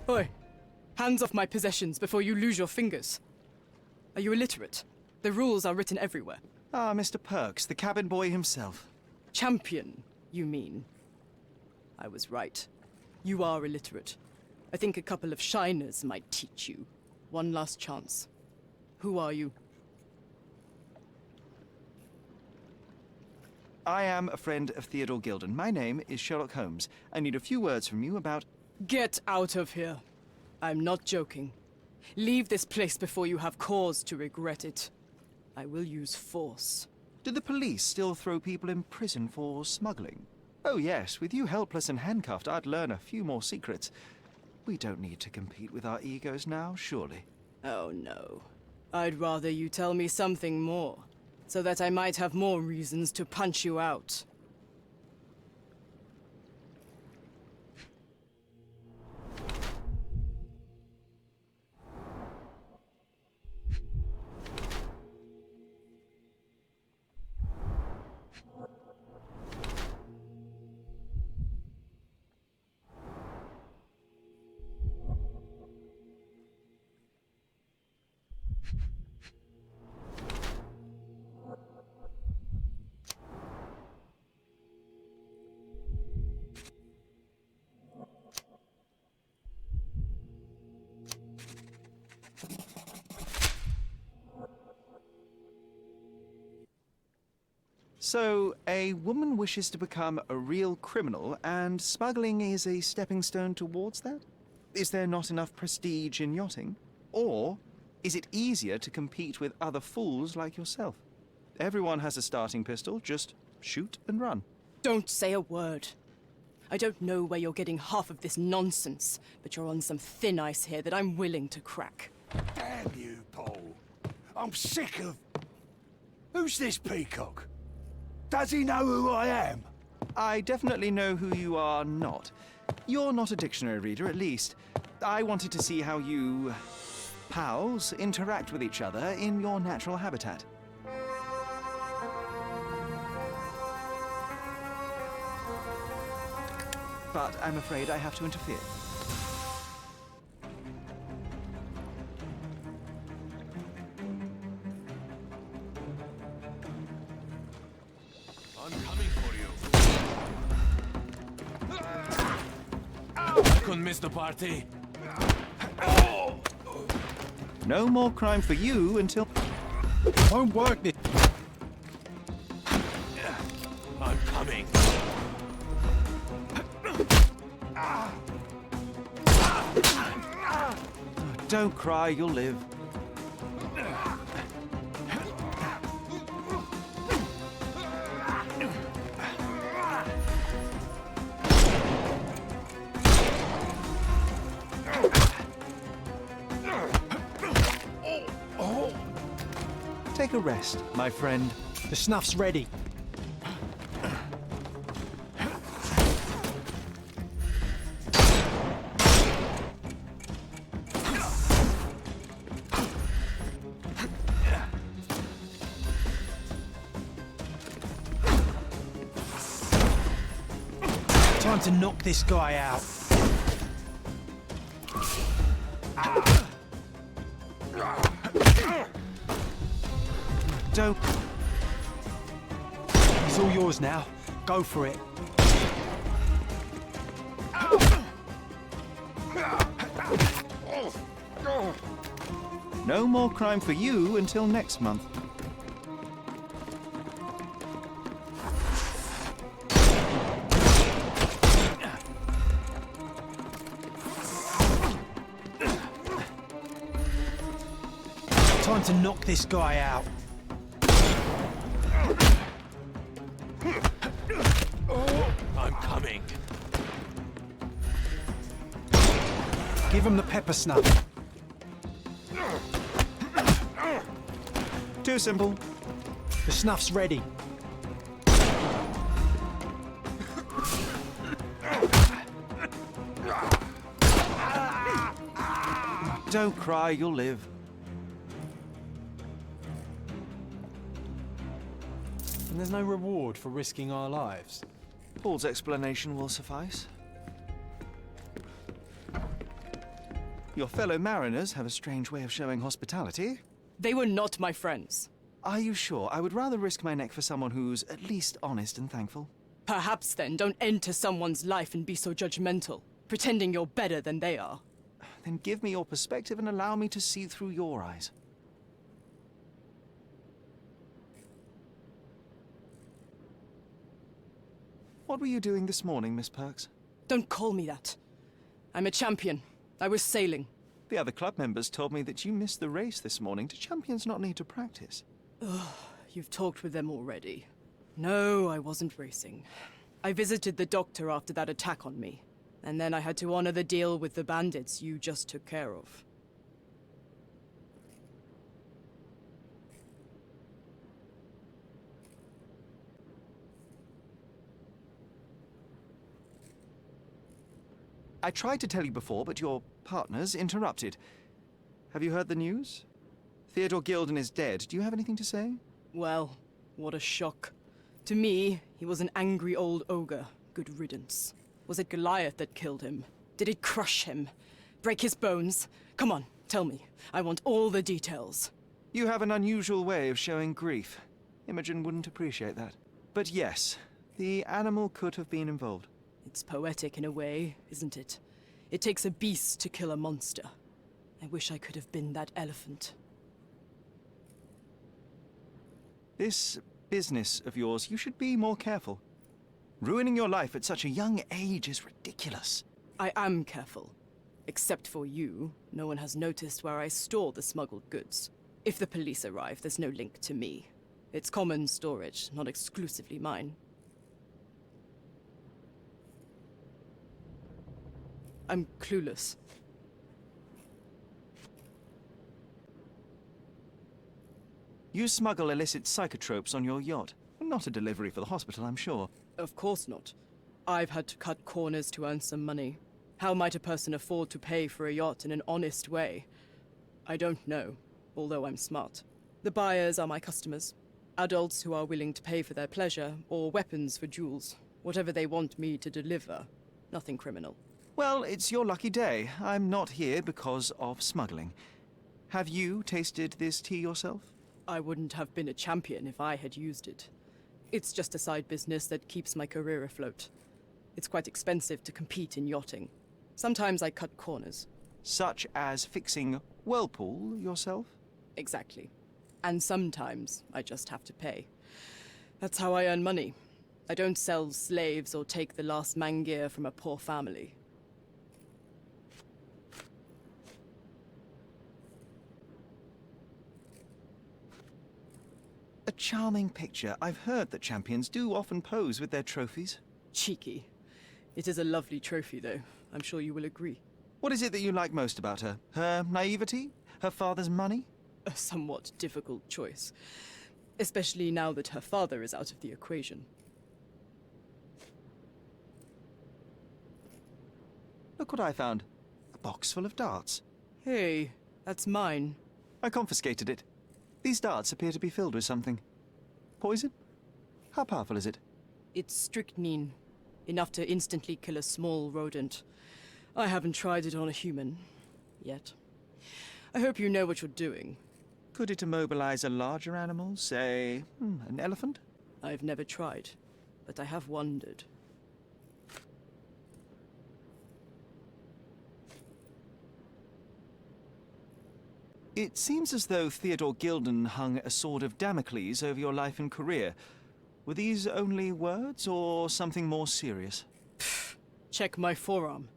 Oi! Hands off my possessions before you lose your fingers. Are you illiterate? The rules are written everywhere. Ah, Mr. Perks, the cabin boy himself. Champion, you mean? I was right. You are illiterate. I think a couple of shiners might teach you. One last chance. Who are you? I am a friend of Theodore Gilden. My name is Sherlock Holmes. I need a few words from you about... Get out of here. I'm not joking. Leave this place before you have cause to regret it. I will use force. Do the police still throw people in prison for smuggling? Oh yes, with you helpless and handcuffed, I'd learn a few more secrets. We don't need to compete with our egos now, surely. Oh no. I'd rather you tell me something more, so that I might have more reasons to punch you out. So, a woman wishes to become a real criminal, and smuggling is a stepping stone towards that? Is there not enough prestige in yachting? Or is it easier to compete with other fools like yourself? Everyone has a starting pistol, just shoot and run. Don't say a word. I don't know where you're getting half of this nonsense, but you're on some thin ice here that I'm willing to crack. Damn you, Paul. I'm sick of... Who's this peacock? Does he know who I am? I definitely know who you are not. You're not a dictionary reader, at least. I wanted to see how you... pals interact with each other in your natural habitat. But I'm afraid I have to interfere. I'm coming for you. I couldn't miss the party. No more crime for you until... Won't work this. I'm coming. Don't cry, you'll live. Take a rest, my friend. The snuff's ready. Time to knock this guy out. Don't... He's all yours now. Go for it. No more crime for you until next month. Time to knock this guy out. I'm coming. Give him the pepper snuff. Too simple. The snuff's ready. Don't cry, you'll live. And there's no reward for risking our lives. Paul's explanation will suffice. Your fellow mariners have a strange way of showing hospitality. They were not my friends. Are you sure? I would rather risk my neck for someone who's at least honest and thankful. Perhaps then don't enter someone's life and be so judgmental, pretending you're better than they are. Then give me your perspective and allow me to see through your eyes. What were you doing this morning, Miss Perks? Don't call me that. I'm a champion. I was sailing. The other club members told me that you missed the race this morning. Do champions not need to practice? You've talked with them already. No, I wasn't racing. I visited the doctor after that attack on me. And then I had to honor the deal with the bandits you just took care of. I tried to tell you before, but your partners interrupted. Have you heard the news? Theodore Gilden is dead. Do you have anything to say? Well, what a shock. To me, he was an angry old ogre. Good riddance. Was it Goliath that killed him? Did it crush him? Break his bones? Come on, tell me. I want all the details. You have an unusual way of showing grief. Imogen wouldn't appreciate that. But yes, the animal could have been involved. It's poetic in a way, isn't it? It takes a beast to kill a monster. I wish I could have been that elephant. This business of yours, you should be more careful. Ruining your life at such a young age is ridiculous. I am careful. Except for you, no one has noticed where I store the smuggled goods. If the police arrive, there's no link to me. It's common storage, not exclusively mine. I'm clueless. You smuggle illicit psychotropes on your yacht. Not a delivery for the hospital, I'm sure. Of course not. I've had to cut corners to earn some money. How might a person afford to pay for a yacht in an honest way? I don't know, although I'm smart. The buyers are my customers. Adults who are willing to pay for their pleasure, or weapons for jewels. Whatever they want me to deliver. Nothing criminal. Well, it's your lucky day. I'm not here because of smuggling. Have you tasted this tea yourself? I wouldn't have been a champion if I had used it. It's just a side business that keeps my career afloat. It's quite expensive to compete in yachting. Sometimes I cut corners. Such as fixing whirlpool yourself? Exactly. And sometimes I just have to pay. That's how I earn money. I don't sell slaves or take the last mangear from a poor family. A charming picture. I've heard that champions do often pose with their trophies. Cheeky. It is a lovely trophy, though. I'm sure you will agree. What is it that you like most about her? Her naivety? Her father's money? A somewhat difficult choice. Especially now that her father is out of the equation. Look what I found. A box full of darts. Hey, that's mine. I confiscated it. These darts appear to be filled with something. Poison? How powerful is it? It's strychnine. Enough to instantly kill a small rodent. I haven't tried it on a human. Yet. I hope you know what you're doing. Could it immobilize a larger animal? Say, an elephant? I've never tried, but I have wondered. It seems as though Theodore Gilden hung a sword of Damocles over your life and career. Were these only words, or something more serious? Check my forearm.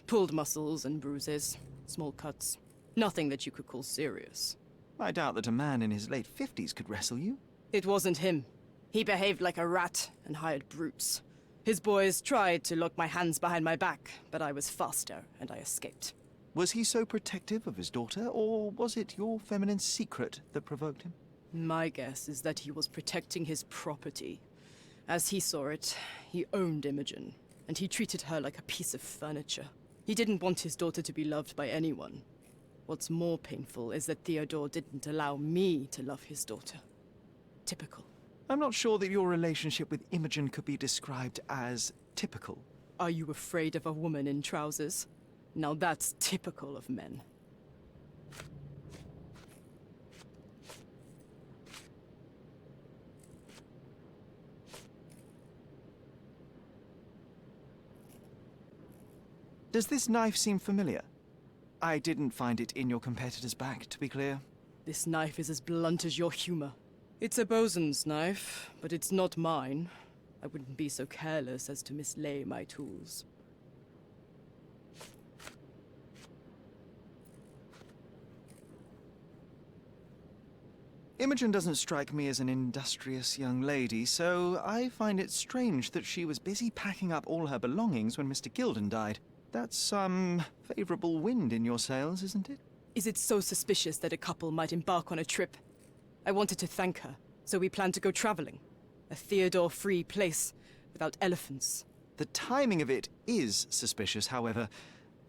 Pulled muscles and bruises. Small cuts. Nothing that you could call serious. I doubt that a man in his late 50s could wrestle you. It wasn't him. He behaved like a rat and hired brutes. His boys tried to lock my hands behind my back, but I was faster and I escaped. Was he so protective of his daughter, or was it your feminine secret that provoked him? My guess is that he was protecting his property. As he saw it, he owned Imogen, and he treated her like a piece of furniture. He didn't want his daughter to be loved by anyone. What's more painful is that Theodore didn't allow me to love his daughter. Typical. I'm not sure that your relationship with Imogen could be described as typical. Are you afraid of a woman in trousers? Now that's typical of men. Does this knife seem familiar? I didn't find it in your competitor's back, to be clear. This knife is as blunt as your humor. It's a bosun's knife, but it's not mine. I wouldn't be so careless as to mislay my tools. Imogen doesn't strike me as an industrious young lady, so I find it strange that she was busy packing up all her belongings when Mr. Gilden died. That's some favorable wind in your sails, isn't it? Is it so suspicious that a couple might embark on a trip? I wanted to thank her, so we planned to go traveling. A Theodore-free place, without elephants. The timing of it is suspicious, however.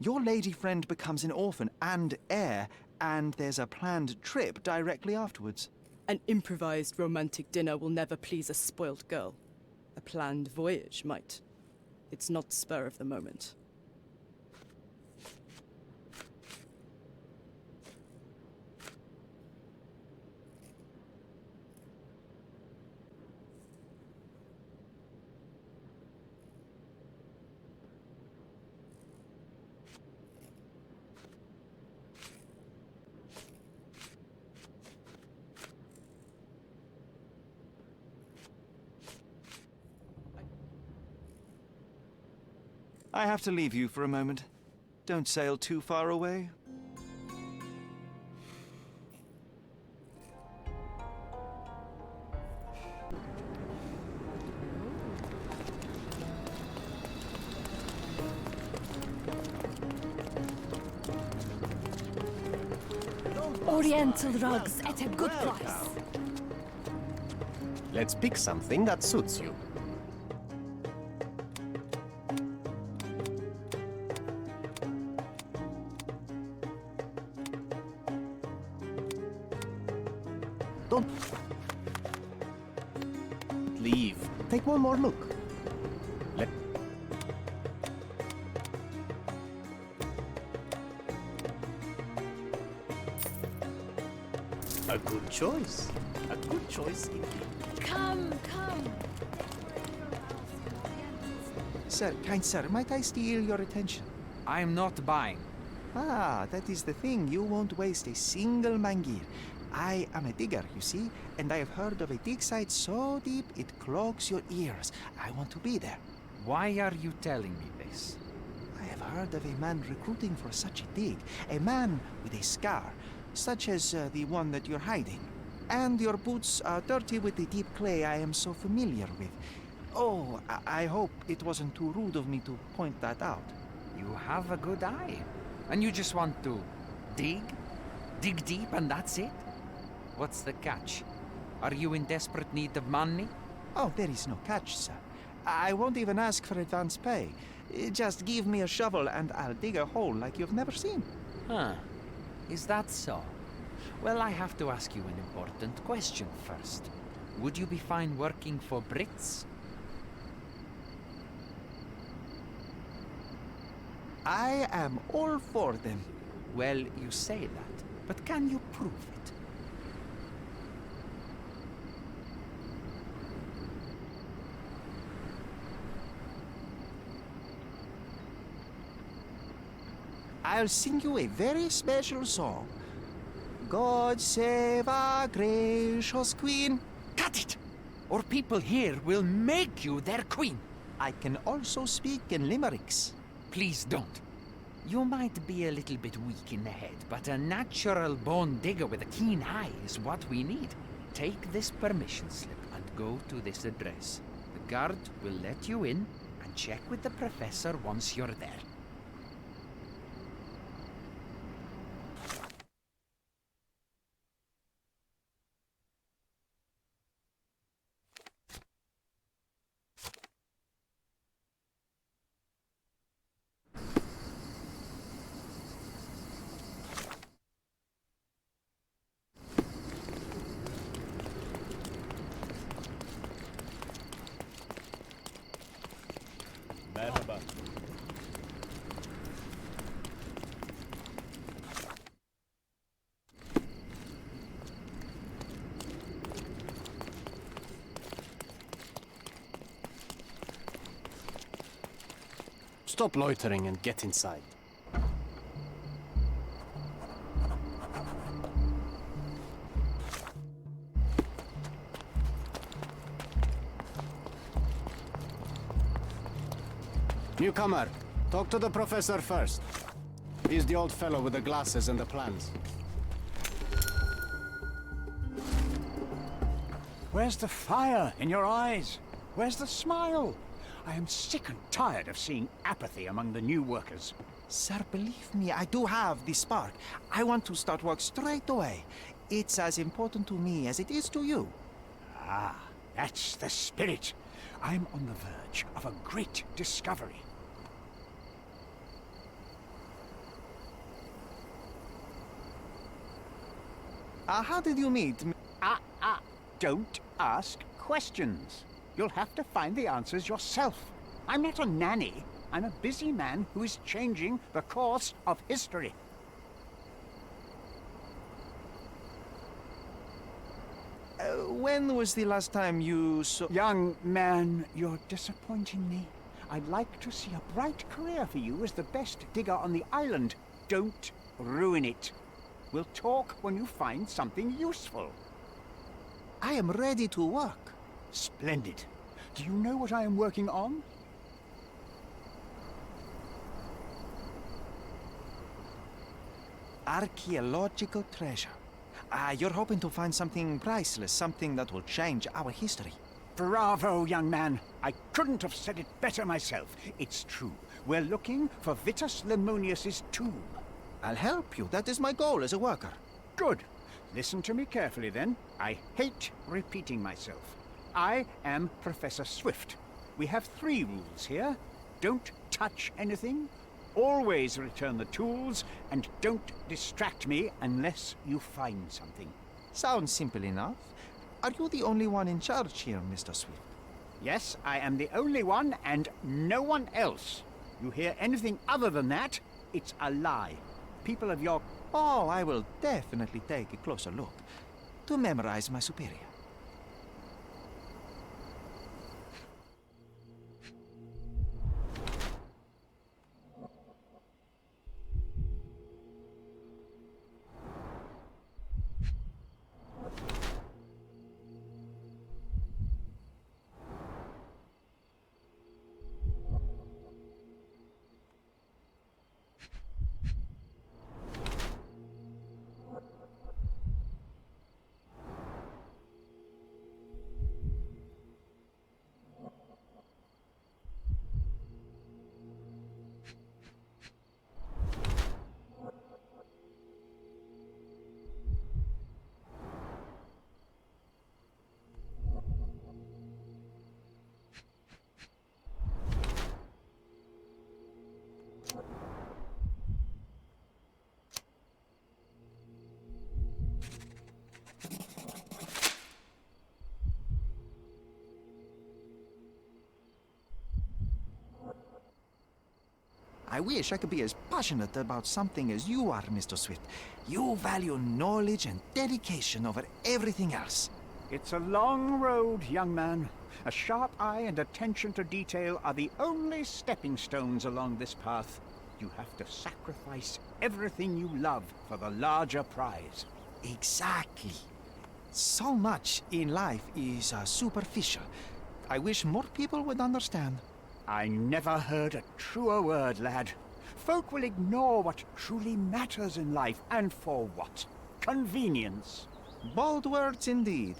Your lady friend becomes an orphan and heir, and there's a planned trip directly afterwards. An improvised romantic dinner will never please a spoilt girl. A planned voyage might. It's not spur of the moment. I have to leave you for a moment. Don't sail too far away. Oriental rugs at a good price. Let's pick something that suits you. Don't leave. Take one more look. Let a good choice. A good choice indeed. Come. Sir, kind sir, might I steal your attention? I'm not buying. Ah, that is the thing. You won't waste a single mangir. I am a digger, you see, and I have heard of a dig site so deep it clogs your ears. I want to be there. Why are you telling me this? I have heard of a man recruiting for such a dig. A man with a scar, such as the one that you're hiding. And your boots are dirty with the deep clay I am so familiar with. Oh, I hope it wasn't too rude of me to point that out. You have a good eye. And you just want to dig? Dig deep and that's it? What's the catch? Are you in desperate need of money? Oh, there is no catch, sir. I won't even ask for advance pay. Just give me a shovel and I'll dig a hole like you've never seen. Huh. Is that so? Well, I have to ask you an important question first. Would you be fine working for Brits? I am all for them. Well, you say that, but can you prove it? I'll sing you a very special song. God save our gracious queen. Cut it! Or people here will make you their queen. I can also speak in limericks. Please don't. You might be a little bit weak in the head, but a natural born digger with a keen eye is what we need. Take this permission slip and go to this address. The guard will let you in and check with the professor once you're there. Stop loitering and get inside. Newcomer, talk to the professor first. He's the old fellow with the glasses and the plans. Where's the fire in your eyes? Where's the smile? I am sick and tired of seeing apathy among the new workers. Sir, believe me, I do have the spark. I want to start work straight away. It's as important to me as it is to you. Ah, that's the spirit. I'm on the verge of a great discovery. How did you meet? Don't ask questions. You'll have to find the answers yourself. I'm not a nanny. I'm a busy man who is changing the course of history. When was the last time you saw... Young man, you're disappointing me. I'd like to see a bright career for you as the best digger on the island. Don't ruin it. We'll talk when you find something useful. I am ready to work. Splendid. Do you know what I am working on? Archaeological treasure. You're hoping to find something priceless, something that will change our history. Bravo, young man. I couldn't have said it better myself. It's true. We're looking for Vitus Lemonius's tomb. I'll help you. That is my goal as a worker. Good. Listen to me carefully, then. I hate repeating myself. I am Professor Swift. We have 3 rules here. Don't touch anything, always return the tools, and don't distract me unless you find something. Sounds simple enough. Are you the only one in charge here, Mr. Swift? Yes, I am the only one, and no one else. You hear anything other than that, it's a lie. People of your... Oh, I will definitely take a closer look to memorize my superior. I wish I could be as passionate about something as you are, Mr. Swift. You value knowledge and dedication over everything else. It's a long road, young man. A sharp eye and attention to detail are the only stepping stones along this path. You have to sacrifice everything you love for the larger prize. Exactly. So much in life is superficial. I wish more people would understand. I never heard a truer word, lad. Folk will ignore what truly matters in life, and for what? Convenience. Bold words indeed.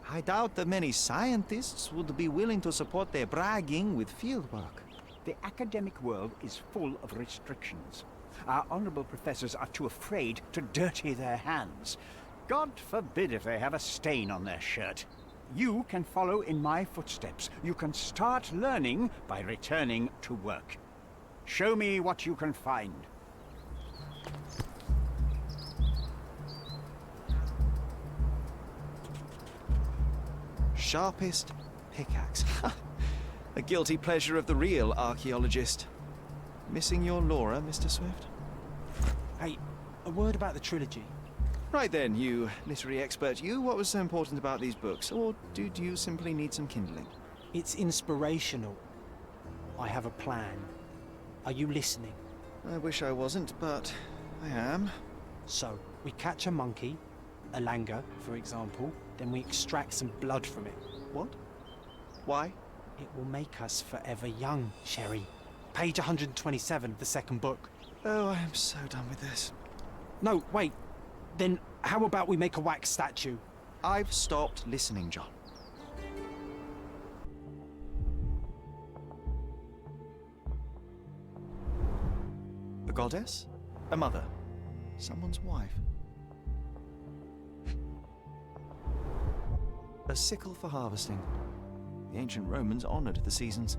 I doubt that many scientists would be willing to support their bragging with fieldwork. The academic world is full of restrictions. Our honorable professors are too afraid to dirty their hands. God forbid if they have a stain on their shirt. You can follow in my footsteps. You can start learning by returning to work. Show me what you can find. Sharpest pickaxe. A guilty pleasure of the real archaeologist. Missing your Laura, Mr. Swift? Hey, a word about the trilogy. Right then, you literary expert, what was so important about these books? Or did you simply need some kindling? It's inspirational. I have a plan. Are you listening? I wish I wasn't, but I am. So, we catch a monkey, a langur, for example, then we extract some blood from it. What? Why? It will make us forever young, Sherry. Page 127 of the second book. Oh, I am so done with this. No, wait. Then how about we make a wax statue? I've stopped listening, John. A goddess? A mother? Someone's wife? A sickle for harvesting. The ancient Romans honored the seasons.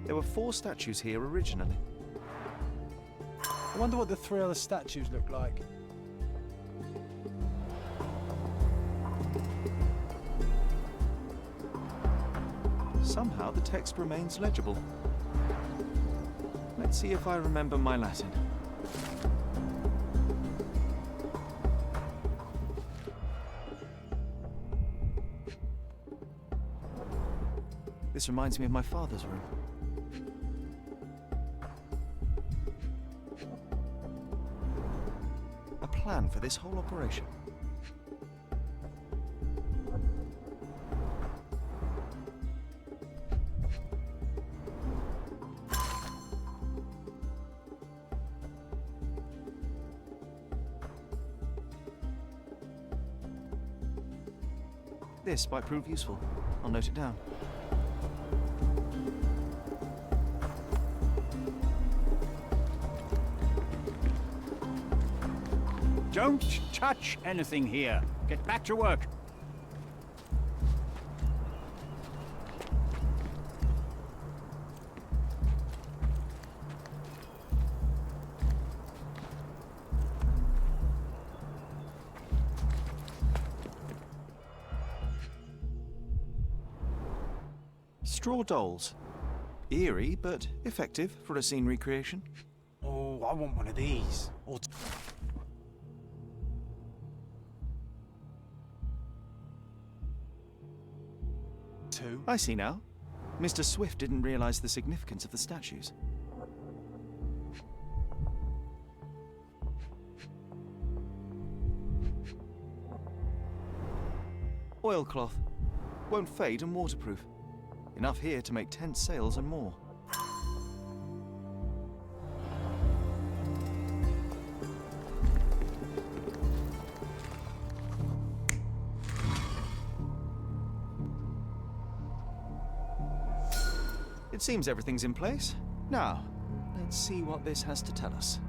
There were 4 statues here originally. I wonder what the 3 other statues look like. Somehow the text remains legible. Let's see if I remember my Latin. This reminds me of my father's room. A plan for this whole operation. This might prove useful. I'll note it down. Don't touch anything here. Get back to work. Straw dolls. Eerie, but effective for a scene recreation. Oh, I want one of these. Or two. I see now. Mr. Swift didn't realize the significance of the statues. Oilcloth. Won't fade and waterproof. Enough here to make 10 sails and more. It seems everything's in place. Now, let's see what this has to tell us.